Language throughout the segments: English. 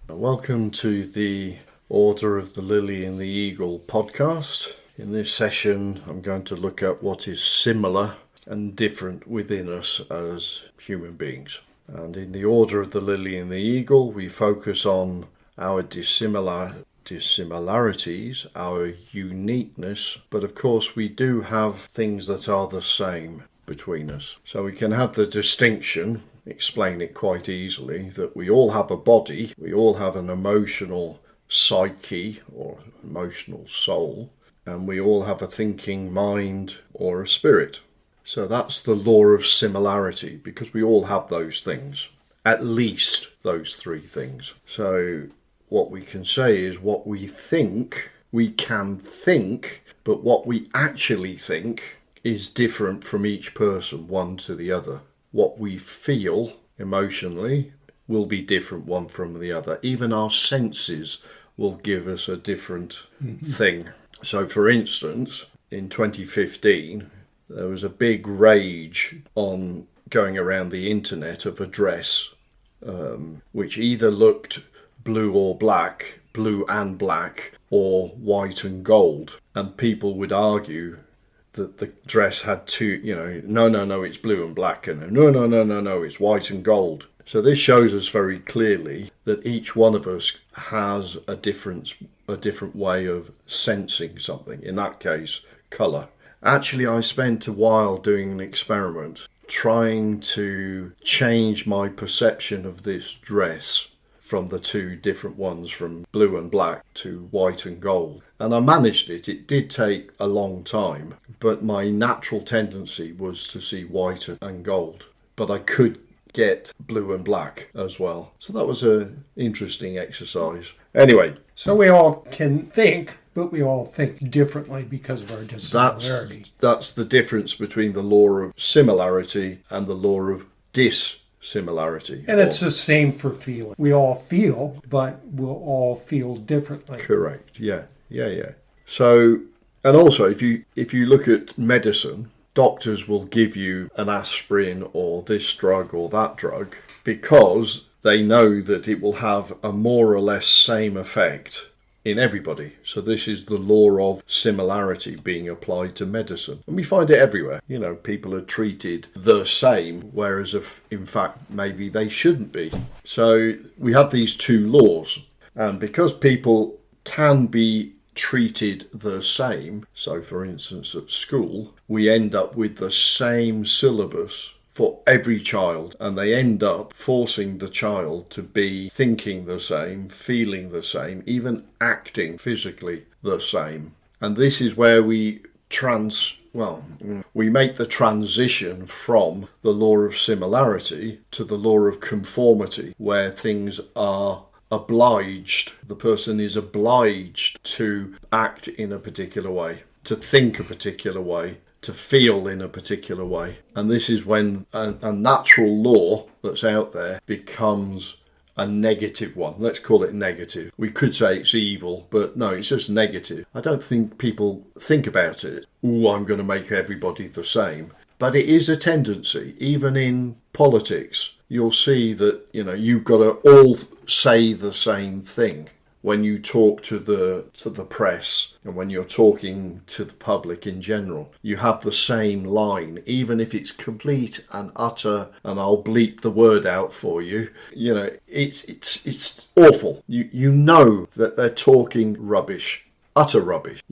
Welcome to the Order of the Lily and the Eagle podcast. In this session, I'm going to look at what is similar and different within us as human beings. And in the Order of the Lily and the Eagle, we focus on our dissimilarities, our uniqueness, but of course we do have things that are the same between us. So we can have the distinction, explain it quite easily, that we all have a body, we all have an emotional psyche or emotional soul, and we all have a thinking mind or a spirit. So that's the law of similarity, because we all have those things, at least those three things. So what we can say is what we think, we can think, but what we actually think is different from each person, one to the other. What we feel emotionally will be different one from the other. Even our senses will give us a different thing. So for instance, in 2015, there was a big rage on going around the internet of a dress which either looked blue or black, blue and black, or white and gold. And people would argue that the dress had two, no, it's blue and black, and no, it's white and gold. So this shows us very clearly that each one of us has a different way of sensing something. In that case, colour. Actually, I spent a while doing an experiment trying to change my perception of this dress from the two different ones, from blue and black to white and gold. And I managed it. It did take a long time, but my natural tendency was to see white and gold. But I could get blue and black as well. So that was an interesting exercise. Anyway. So we all can think, but we all think differently because of our dissimilarity. That's the difference between the law of similarity and the law of dissimilarity. And it's the same for feeling. We all feel, but we'll all feel differently. Correct. Yeah. So, and also if you look at medicine, doctors will give you an aspirin or this drug or that drug because they know that it will have a more or less same effect in everybody. So this is the law of similarity being applied to medicine. And we find it everywhere. People are treated the same, whereas in fact maybe they shouldn't be. So we have these two laws. And because people can be treated the same, so for instance at school, we end up with the same syllabus for every child, and they end up forcing the child to be thinking the same, feeling the same, even acting physically the same. And this is where we make the transition from the law of similarity to the law of conformity, where things are obliged. The person is obliged to act in a particular way, to think a particular way, to feel in a particular way. And this is when a natural law that's out there becomes a negative one. Let's call it negative. We could say it's evil, but no, it's just negative. I don't think people think about it. I'm going to make everybody the same. But it is a tendency, even in politics. You'll see that, you've got to all say the same thing. When you talk to the press and when you're talking to the public in general, you have the same line, even if it's complete and utter, and I'll bleep the word out for you. It's awful. You know that they're talking rubbish, utter rubbish,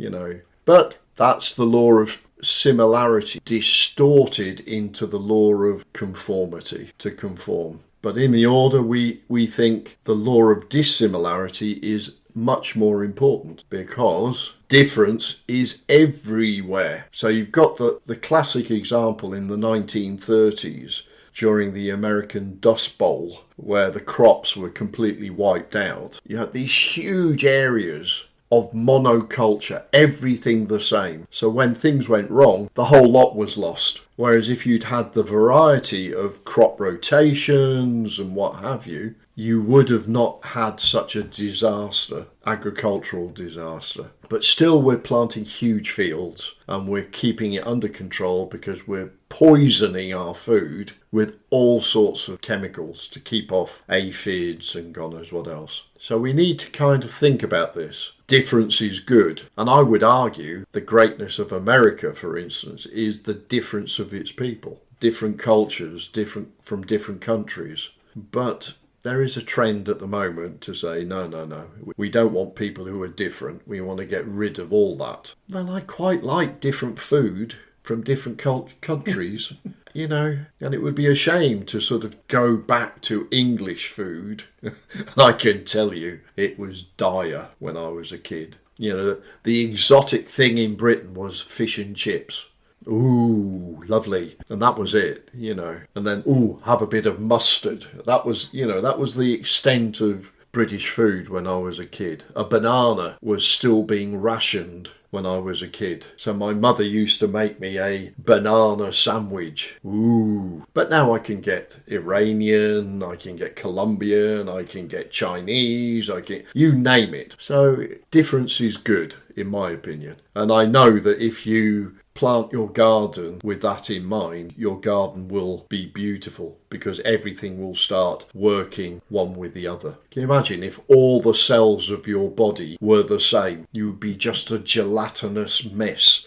But that's the law of similarity, distorted into the law of conformity, to conform. But in the order, we think the law of dissimilarity is much more important because difference is everywhere. So you've got the classic example in the 1930s during the American Dust Bowl where the crops were completely wiped out. You had these huge areas of monoculture, everything the same. So when things went wrong, the whole lot was lost. Whereas if you'd had the variety of crop rotations and what have you, you would have not had such a disaster, agricultural disaster. But still we're planting huge fields and we're keeping it under control because we're poisoning our food with all sorts of chemicals to keep off aphids and God knows what else. So we need to kind of think about this. Difference is good. And I would argue the greatness of America, for instance, is the difference of its people. Different cultures, different from different countries. But there is a trend at the moment to say, no. We don't want people who are different. We want to get rid of all that. Well, I quite like different food from different countries, you know, and it would be a shame to sort of go back to English food. And I can tell you, it was dire when I was a kid. You know, the exotic thing in Britain was fish and chips. Ooh, lovely. And that was it, you know. And then, have a bit of mustard. That was the extent of British food when I was a kid. A banana was still being rationed when I was a kid. So my mother used to make me a banana sandwich. Ooh. But now I can get Iranian, I can get Colombian, I can get Chinese, you name it. So difference is good, in my opinion. And I know that if you plant your garden with that in mind, your garden will be beautiful because everything will start working one with the other. Can you imagine if all the cells of your body were the same? You would be just a gelatinous mess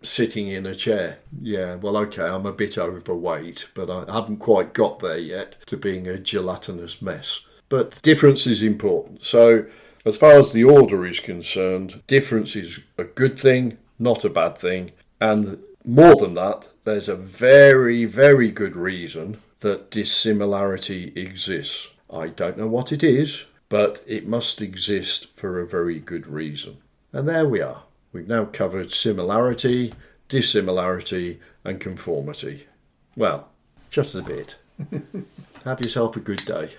sitting in a chair. Yeah, well, okay, I'm a bit overweight, but I haven't quite got there yet to being a gelatinous mess. But difference is important. So as far as the order is concerned, difference is a good thing, not a bad thing. And more than that, there's a very, very good reason that dissimilarity exists. I don't know what it is, but it must exist for a very good reason. And there we are. We've now covered similarity, dissimilarity, and conformity. Well, just a bit. Have yourself a good day.